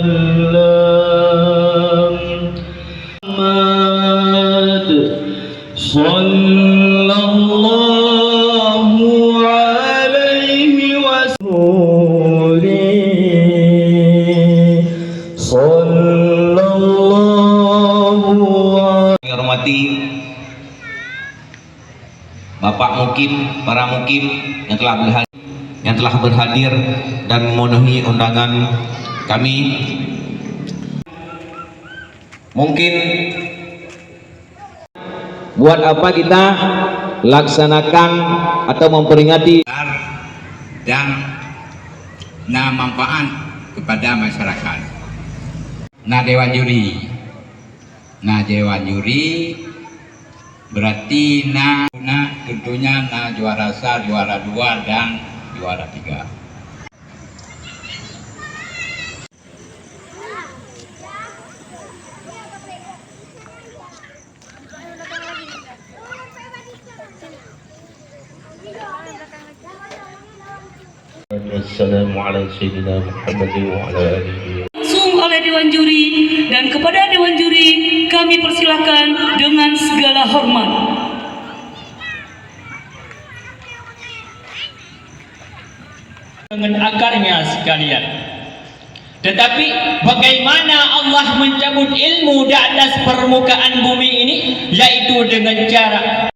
وسلم محمد صلى الله عليه وسلم صلى الله عليه. Hormati Bapak Mukim, para Mukim yang telah berhadir dan memenuhi undangan kami. Mungkin buat apa kita laksanakan atau memperingati dan manfaat kepada masyarakat. Dewan juri berarti tentunya juara 1, juara 2 dan juara 3. Wassalamualaikum sayyidina Muhammad wa ala alihi. Langsung oleh Dewan Juri, dan kepada Dewan Juri kami persilakan dengan segala hormat. Dengan akarnya sekalian. Tetapi bagaimana Allah mencabut ilmu di atas permukaan bumi ini, yaitu dengan cara